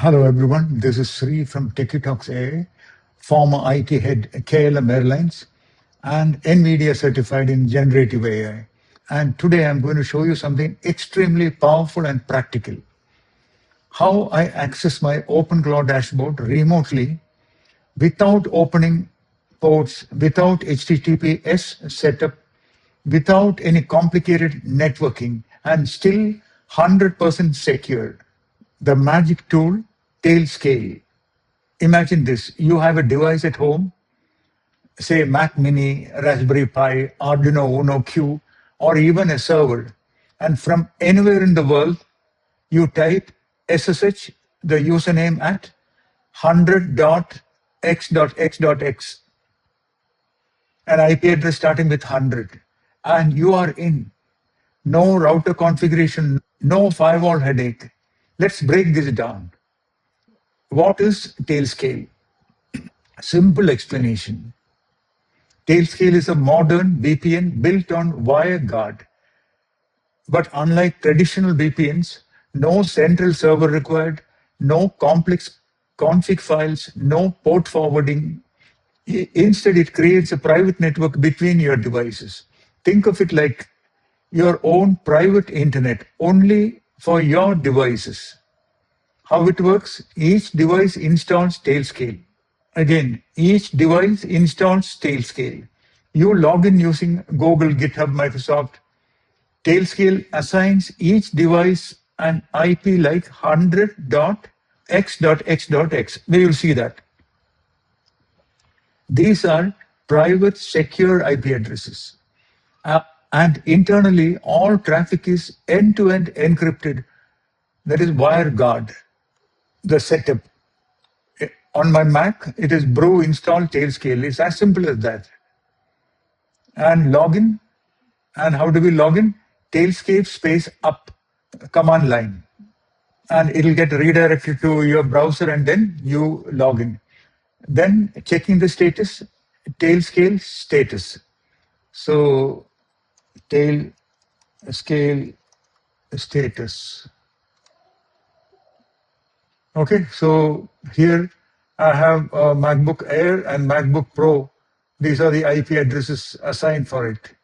Hello, everyone. This is Sri from TechieTalks AI, former IT head at KLM Airlines, and NVIDIA certified in generative AI. And today I'm going to show you something extremely powerful and practical. How I access my OpenClaw dashboard remotely without opening ports, without HTTPS setup, without any complicated networking, and still 100% secure. The magic tool, Tailscale. Imagine this, you have a device at home, say Mac Mini, Raspberry Pi, Arduino Uno Q, or even a server. And from anywhere in the world, you type SSH, the username at 100.x.x.x, an IP address starting with 100. And you are in. No router configuration, no firewall headache. Let's break this down. What is Tailscale? Simple explanation. Tailscale is a modern VPN built on WireGuard. But unlike traditional VPNs, no central server required, no complex config files, no port forwarding. Instead, it creates a private network between your devices. Think of it like your own private internet, only for your devices. How it works? Each device installs Tailscale. Again, each device installs Tailscale. You log in using Google, GitHub, Microsoft. Tailscale assigns each device an IP like 100.x.x.x. We will see that. These are private, secure IP addresses. And internally, all traffic is end-to-end encrypted. That is WireGuard, the setup. On my Mac, it is brew install Tailscale. It's as simple as that. And login. And how do we log in? Tailscale space up command line. And it'll get redirected to your browser and then you log in. Then checking the status, Tailscale status. So Tailscale status. Okay, so here I have a MacBook Air and MacBook Pro. These are the IP addresses assigned for it.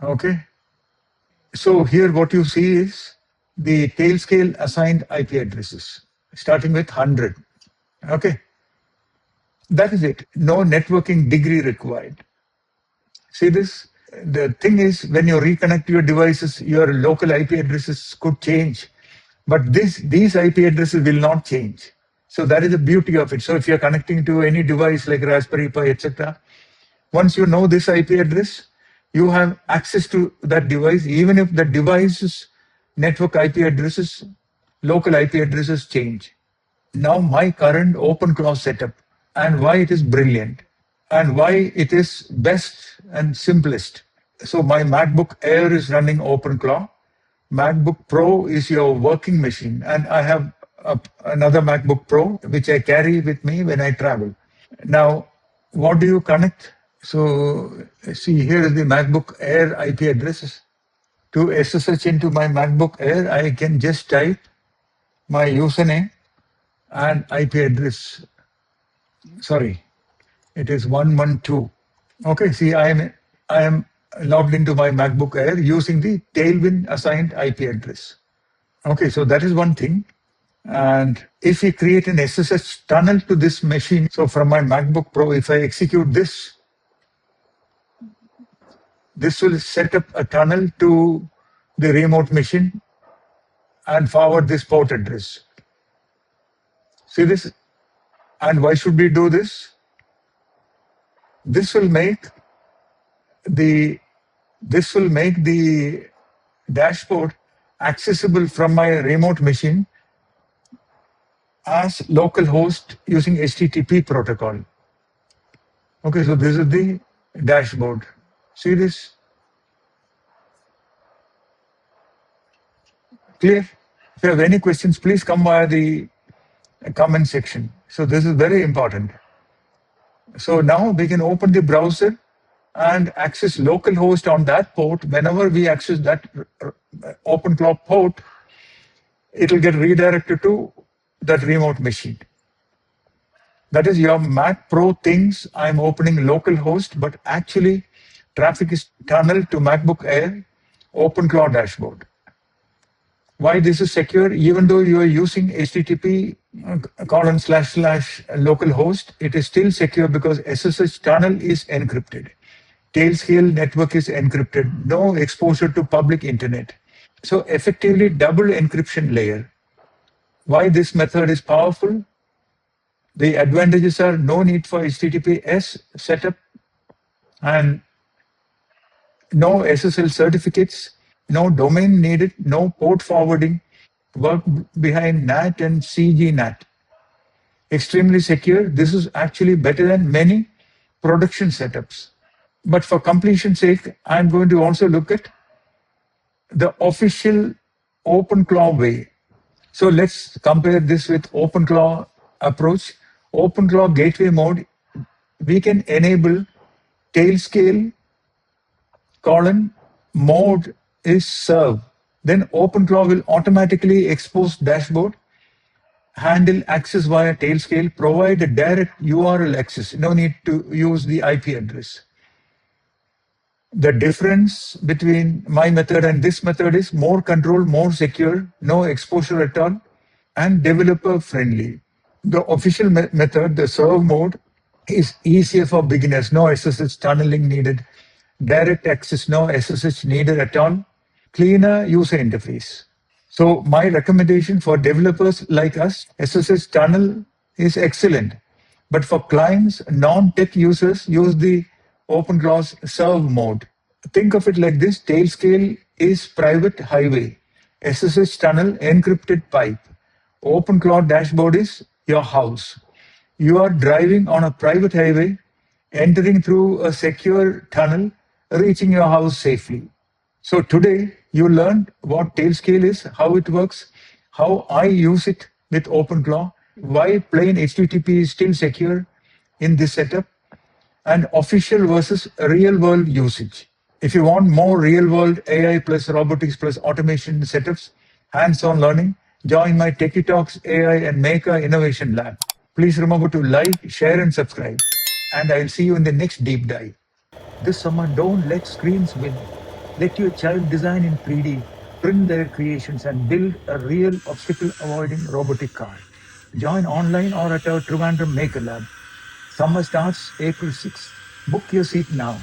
Okay, so here what you see is the Tailscale assigned IP addresses, starting with 100. Okay, that is it. No networking degree required. See this? The thing is, when you reconnect your devices, your local IP addresses could change, but these IP addresses will not change. So that is the beauty of it. So if you're connecting to any device like Raspberry Pi, etc., once you know this IP address, you have access to that device, even if the device's network IP addresses, local IP addresses change. Now my current OpenClaw setup and why it is brilliant and why it is best and simplest. So my MacBook Air is running OpenClaw. MacBook Pro is your working machine, and I have another MacBook Pro which I carry with me when I travel. Now, what do you connect? So see, here is the MacBook Air IP addresses. To SSH into my MacBook Air, I can just type my username and IP address. Sorry, it is 112. Okay, see, I am logged into my MacBook Air using the Tailwind assigned IP address. Okay, so that is one thing. And if we create an SSH tunnel to this machine, so from my MacBook Pro, if I execute this, this will set up a tunnel to the remote machine and forward this port address. See this? And why should we do this? This will make the dashboard accessible from my remote machine as localhost using HTTP protocol. Okay, so this is the dashboard. See this? Clear? If you have any questions, please come via the comment section. So this is very important. So now we can open the browser and access localhost on that port. Whenever we access that OpenClaw port, it will get redirected to that remote machine. That is your Mac Pro thinks I'm opening localhost, but actually traffic is tunneled to MacBook Air, OpenClaw Dashboard. Why this is secure? Even though you are using HTTP :// it is still secure because SSH tunnel is encrypted. Tailscale network is encrypted. No exposure to public internet. So effectively double encryption layer. Why this method is powerful? The advantages are no need for HTTPS setup and no SSL certificates, no domain needed, no port forwarding, work behind NAT and CGNAT. Extremely secure. This is actually better than many production setups. But for completion's sake, I'm going to also look at the official OpenClaw way. So let's compare this with OpenClaw approach. OpenClaw gateway mode, we can enable Tailscale mode is serve. Then OpenClaw will automatically expose dashboard, handle access via Tailscale, provide a direct URL access. No need to use the IP address. The difference between my method and this method is more control, more secure, no exposure at all, and developer friendly. The official method, the serve mode, is easier for beginners. No SSH tunneling needed. Direct access, no SSH needed at all. Cleaner user interface. So my recommendation for developers like us, SSH tunnel is excellent. But for clients, non-tech users, use the OpenClaw's serve mode. Think of it like this: Tailscale is private highway, SSH tunnel encrypted pipe. OpenClaw dashboard is your house. You are driving on a private highway, entering through a secure tunnel, reaching your house safely. So today you learned what Tailscale is, how it works, how I use it with OpenClaw, why plain HTTP is still secure in this setup, and official versus real world usage. If you want more real world AI plus robotics plus automation setups, hands-on learning, join my Techie Talks AI and Maker Innovation Lab. Please remember to like, share, and subscribe. And I'll see you in the next deep dive. This summer, don't let screens win. Let your child design in 3D, print their creations, and build a real obstacle-avoiding robotic car. Join online or at our Trivandrum Maker Lab. Summer starts April 6th. Book your seat now.